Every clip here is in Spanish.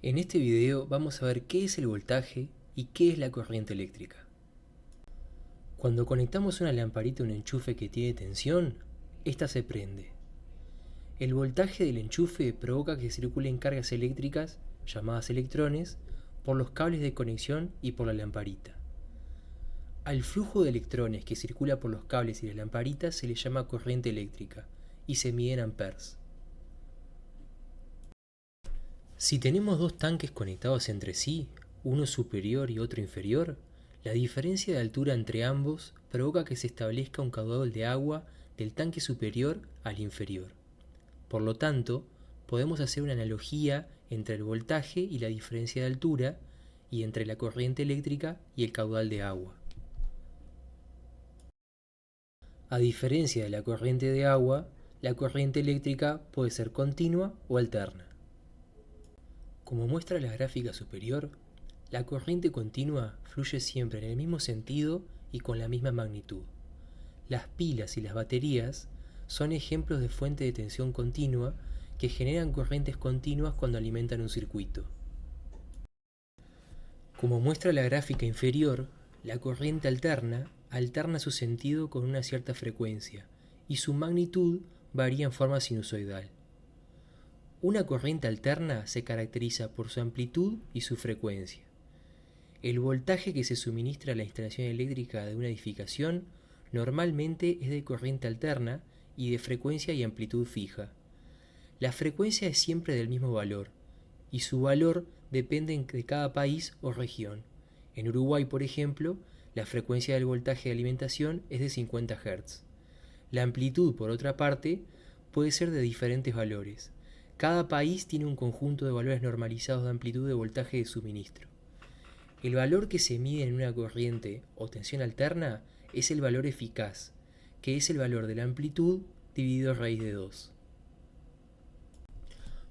En este video vamos a ver qué es el voltaje y qué es la corriente eléctrica. Cuando conectamos una lamparita a un enchufe que tiene tensión, esta se prende. El voltaje del enchufe provoca que circulen cargas eléctricas, llamadas electrones, por los cables de conexión y por la lamparita. Al flujo de electrones que circula por los cables y la lamparita se le llama corriente eléctrica y se mide en amperes. Si tenemos dos tanques conectados entre sí, uno superior y otro inferior, la diferencia de altura entre ambos provoca que se establezca un caudal de agua del tanque superior al inferior. Por lo tanto, podemos hacer una analogía entre el voltaje y la diferencia de altura y entre la corriente eléctrica y el caudal de agua. A diferencia de la corriente de agua, la corriente eléctrica puede ser continua o alterna. Como muestra la gráfica superior, la corriente continua fluye siempre en el mismo sentido y con la misma magnitud. Las pilas y las baterías son ejemplos de fuente de tensión continua que generan corrientes continuas cuando alimentan un circuito. Como muestra la gráfica inferior, la corriente alterna su sentido con una cierta frecuencia y su magnitud varía en forma sinusoidal. Una corriente alterna se caracteriza por su amplitud y su frecuencia. El voltaje que se suministra a la instalación eléctrica de una edificación normalmente es de corriente alterna y de frecuencia y amplitud fija. La frecuencia es siempre del mismo valor, y su valor depende de cada país o región. En Uruguay, por ejemplo, la frecuencia del voltaje de alimentación es de 50 Hz. La amplitud, por otra parte, puede ser de diferentes valores. Cada país tiene un conjunto de valores normalizados de amplitud de voltaje de suministro. El valor que se mide en una corriente o tensión alterna es el valor eficaz, que es el valor de la amplitud dividido raíz de 2.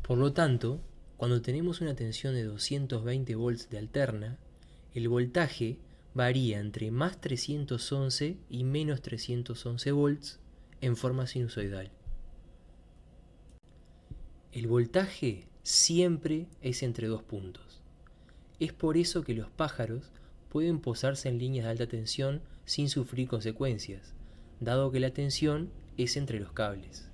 Por lo tanto, cuando tenemos una tensión de 220 volts de alterna, el voltaje varía entre más 311 y menos 311 volts en forma sinusoidal. El voltaje siempre es entre dos puntos. Es por eso que los pájaros pueden posarse en líneas de alta tensión sin sufrir consecuencias, dado que la tensión es entre los cables.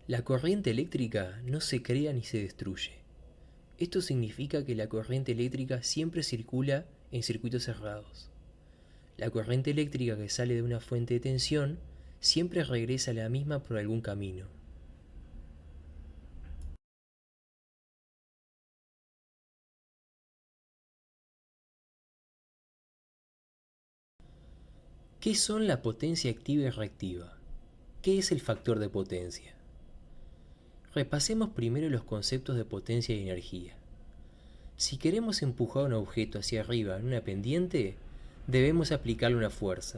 La corriente eléctrica no se crea ni se destruye. Esto significa que la corriente eléctrica siempre circula en circuitos cerrados. La corriente eléctrica que sale de una fuente de tensión siempre regresa a la misma por algún camino. ¿Qué son la potencia activa y reactiva? ¿Qué es el factor de potencia? Repasemos primero los conceptos de potencia y energía. Si queremos empujar un objeto hacia arriba en una pendiente, debemos aplicarle una fuerza.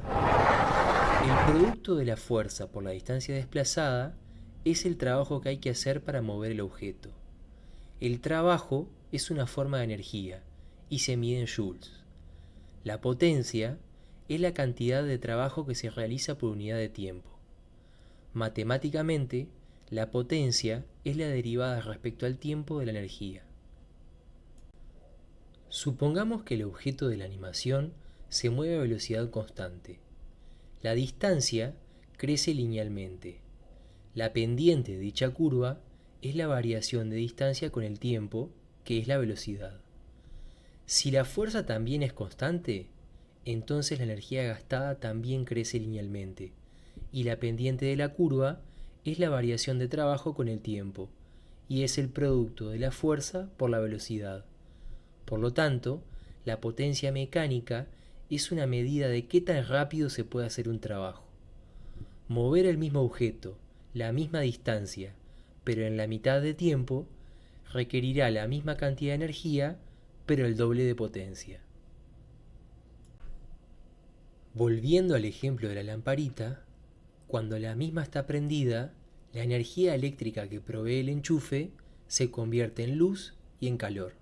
El producto de la fuerza por la distancia desplazada es el trabajo que hay que hacer para mover el objeto. El trabajo es una forma de energía y se mide en joules. La potencia es la cantidad de trabajo que se realiza por unidad de tiempo. Matemáticamente, la potencia es la derivada respecto al tiempo de la energía. Supongamos que el objeto de la animación se mueve a velocidad constante. La distancia crece linealmente. La pendiente de dicha curva es la variación de distancia con el tiempo, que es la velocidad. Si la fuerza también es constante, entonces la energía gastada también crece linealmente, y la pendiente de la curva es la variación de trabajo con el tiempo, y es el producto de la fuerza por la velocidad. Por lo tanto, la potencia mecánica es una medida de qué tan rápido se puede hacer un trabajo. Mover el mismo objeto, la misma distancia, pero en la mitad de tiempo, requerirá la misma cantidad de energía, pero el doble de potencia. Volviendo al ejemplo de la lamparita, cuando la misma está prendida, la energía eléctrica que provee el enchufe se convierte en luz y en calor.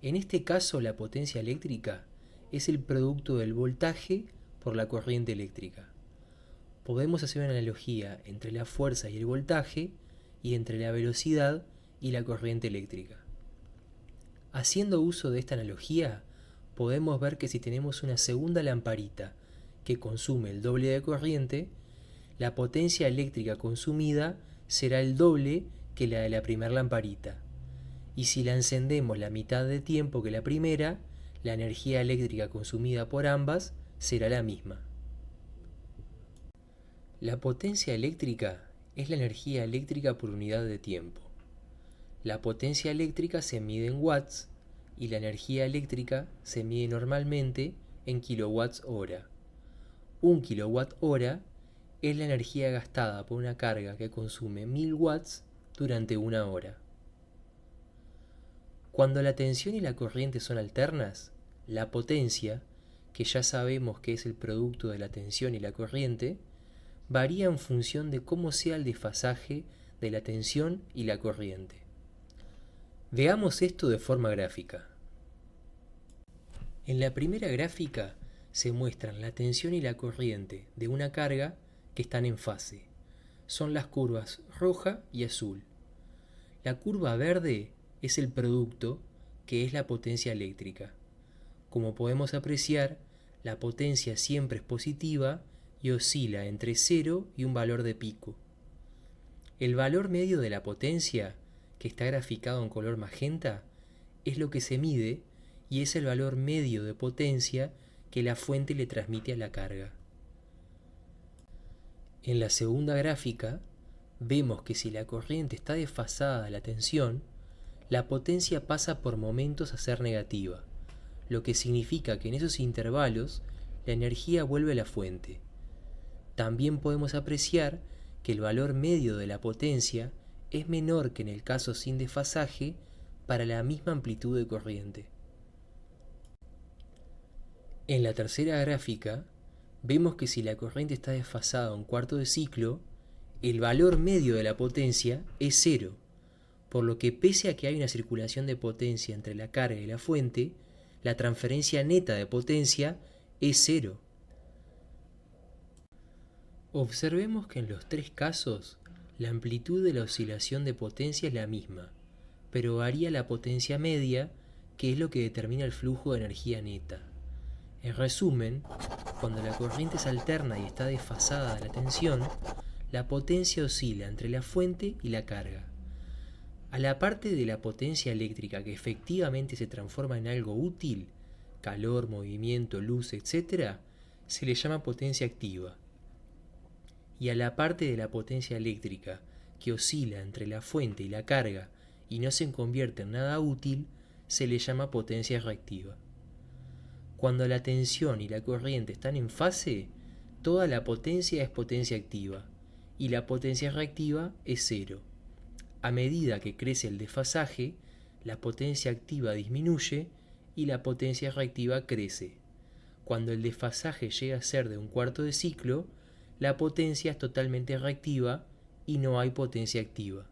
En este caso, la potencia eléctrica es el producto del voltaje por la corriente eléctrica. Podemos hacer una analogía entre la fuerza y el voltaje y entre la velocidad y la corriente eléctrica. Haciendo uso de esta analogía, podemos ver que si tenemos una segunda lamparita que consume el doble de corriente, la potencia eléctrica consumida será el doble que la de la primera lamparita. Y si la encendemos la mitad de tiempo que la primera, la energía eléctrica consumida por ambas será la misma. La potencia eléctrica es la energía eléctrica por unidad de tiempo. La potencia eléctrica se mide en watts y la energía eléctrica se mide normalmente en kilowatts hora. Un kilowatt hora es la energía gastada por una carga que consume 1000 watts durante una hora. Cuando la tensión y la corriente son alternas, la potencia, que ya sabemos que es el producto de la tensión y la corriente, varía en función de cómo sea el desfasaje de la tensión y la corriente. Veamos esto de forma gráfica. En la primera gráfica se muestran la tensión y la corriente de una carga que están en fase. Son las curvas roja y azul. La curva verde es el producto, que es la potencia eléctrica. Como podemos apreciar, la potencia siempre es positiva y oscila entre 0 y un valor de pico. El valor medio de la potencia, que está graficado en color magenta, es lo que se mide y es el valor medio de potencia que la fuente le transmite a la carga. En la segunda gráfica, vemos que si la corriente está desfasada de la tensión, la potencia pasa por momentos a ser negativa, lo que significa que en esos intervalos la energía vuelve a la fuente. También podemos apreciar que el valor medio de la potencia es menor que en el caso sin desfasaje para la misma amplitud de corriente. En la tercera gráfica, vemos que si la corriente está desfasada a un cuarto de ciclo, el valor medio de la potencia es 0, por lo que pese a que hay una circulación de potencia entre la carga y la fuente, la transferencia neta de potencia es 0. Observemos que en los tres casos, la amplitud de la oscilación de potencia es la misma, pero varía la potencia media, que es lo que determina el flujo de energía neta. En resumen, cuando la corriente es alterna y está desfasada de la tensión, la potencia oscila entre la fuente y la carga. A la parte de la potencia eléctrica que efectivamente se transforma en algo útil, calor, movimiento, luz, etc., se le llama potencia activa. Y a la parte de la potencia eléctrica que oscila entre la fuente y la carga y no se convierte en nada útil, se le llama potencia reactiva. Cuando la tensión y la corriente están en fase, toda la potencia es potencia activa y la potencia reactiva es 0. A medida que crece el desfasaje, la potencia activa disminuye y la potencia reactiva crece. Cuando el desfasaje llega a ser de un cuarto de ciclo, la potencia es totalmente reactiva y no hay potencia activa.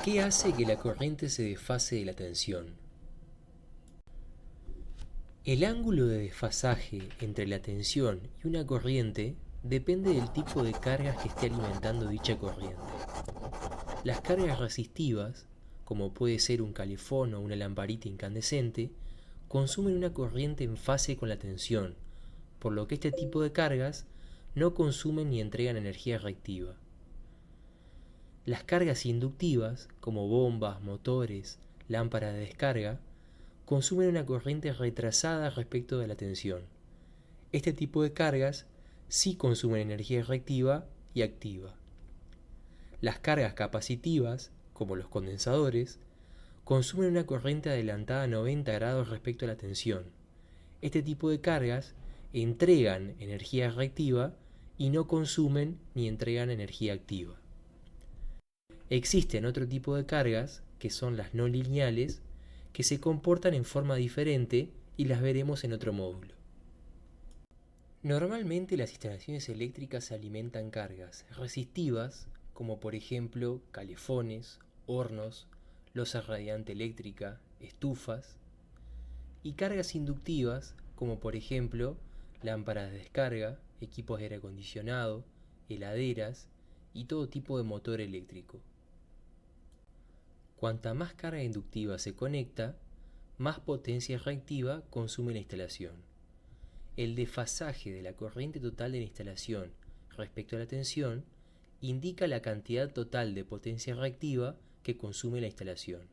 ¿Qué hace que la corriente se desfase de la tensión? El ángulo de desfasaje entre la tensión y una corriente depende del tipo de cargas que esté alimentando dicha corriente. Las cargas resistivas, como puede ser un calefón o una lamparita incandescente, consumen una corriente en fase con la tensión, por lo que este tipo de cargas no consumen ni entregan energía reactiva. Las cargas inductivas, como bombas, motores, lámparas de descarga, consumen una corriente retrasada respecto de la tensión. Este tipo de cargas sí consumen energía reactiva y activa. Las cargas capacitivas, como los condensadores, consumen una corriente adelantada a 90 grados respecto a la tensión. Este tipo de cargas entregan energía reactiva y no consumen ni entregan energía activa. Existen otro tipo de cargas, que son las no lineales, que se comportan en forma diferente y las veremos en otro módulo. Normalmente las instalaciones eléctricas alimentan cargas resistivas, como por ejemplo calefones, hornos, losa radiante eléctrica, estufas, y cargas inductivas, como por ejemplo lámparas de descarga, equipos de aire acondicionado, heladeras y todo tipo de motor eléctrico. Cuanta más carga inductiva se conecta, más potencia reactiva consume la instalación. El desfasaje de la corriente total de la instalación respecto a la tensión indica la cantidad total de potencia reactiva que consume la instalación.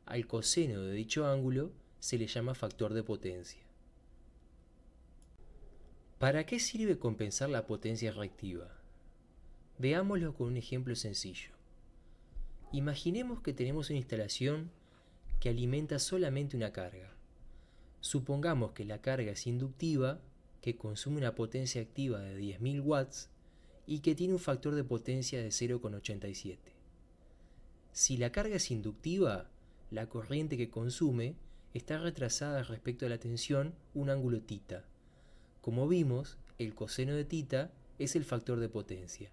Al coseno de dicho ángulo se le llama factor de potencia. ¿Para qué sirve compensar la potencia reactiva? Veámoslo con un ejemplo sencillo. Imaginemos que tenemos una instalación que alimenta solamente una carga. Supongamos que la carga es inductiva, que consume una potencia activa de 10.000 watts y que tiene un factor de potencia de 0,87. Si la carga es inductiva, la corriente que consume está retrasada respecto a la tensión un ángulo θ. Como vimos, el coseno de θ es el factor de potencia,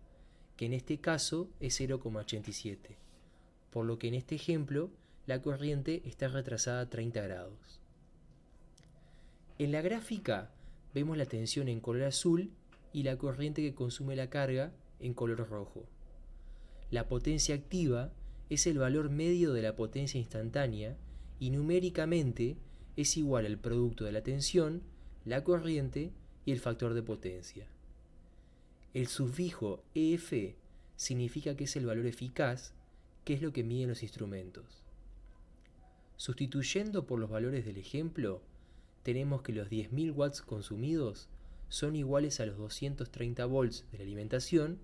que en este caso es 0,87, por lo que en este ejemplo la corriente está retrasada 30 grados. En la gráfica vemos la tensión en color azul y la corriente que consume la carga en color rojo. La potencia activa es el valor medio de la potencia instantánea y numéricamente es igual al producto de la tensión, la corriente y el factor de potencia. El sufijo EF significa que es el valor eficaz, que es lo que miden los instrumentos. Sustituyendo por los valores del ejemplo, tenemos que los 10.000 watts consumidos son iguales a los 230 volts de la alimentación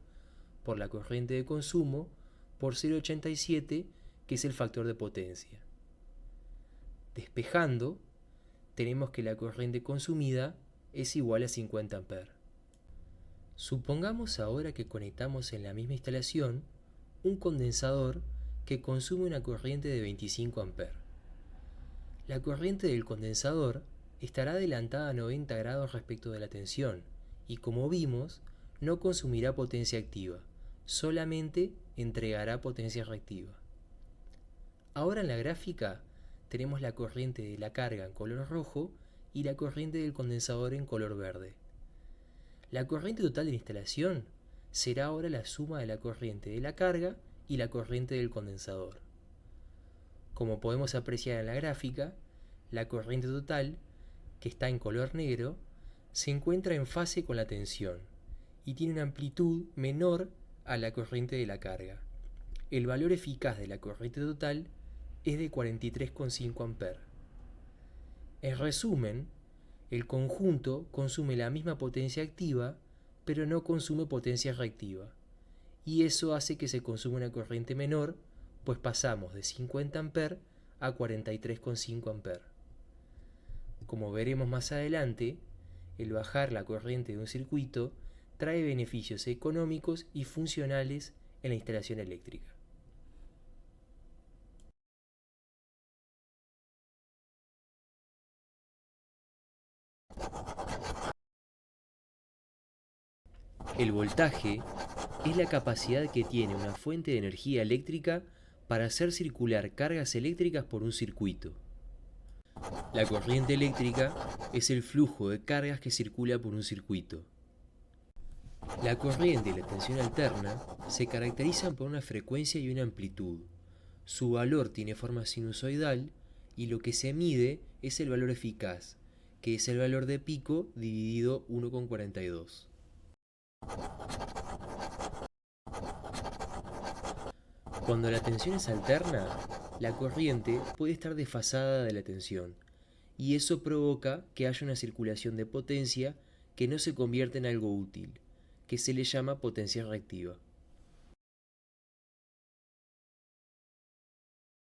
por la corriente de consumo por 0,87, que es el factor de potencia. Despejando, tenemos que la corriente consumida es igual a 50 A. Supongamos ahora que conectamos en la misma instalación un condensador que consume una corriente de 25 A. La corriente del condensador estará adelantada a 90 grados respecto de la tensión y, como vimos, no consumirá potencia activa, solamente entregará potencia reactiva. Ahora en la gráfica tenemos la corriente de la carga en color rojo y la corriente del condensador en color verde. La corriente total de la instalación será ahora la suma de la corriente de la carga y la corriente del condensador. Como podemos apreciar en la gráfica, la corriente total, que está en color negro, se encuentra en fase con la tensión y tiene una amplitud menor a la corriente de la carga. El valor eficaz de la corriente total es de 43,5 A. En resumen, el conjunto consume la misma potencia activa, pero no consume potencia reactiva, y eso hace que se consuma una corriente menor, pues pasamos de 50 A a 43,5 A. Como veremos más adelante, el bajar la corriente de un circuito trae beneficios económicos y funcionales en la instalación eléctrica. El voltaje es la capacidad que tiene una fuente de energía eléctrica para hacer circular cargas eléctricas por un circuito. La corriente eléctrica es el flujo de cargas que circula por un circuito. La corriente y la tensión alterna se caracterizan por una frecuencia y una amplitud. Su valor tiene forma sinusoidal y lo que se mide es el valor eficaz, que es el valor de pico dividido 1,42. Cuando la tensión es alterna, la corriente puede estar desfasada de la tensión, y eso provoca que haya una circulación de potencia que no se convierte en algo útil, que se le llama potencia reactiva.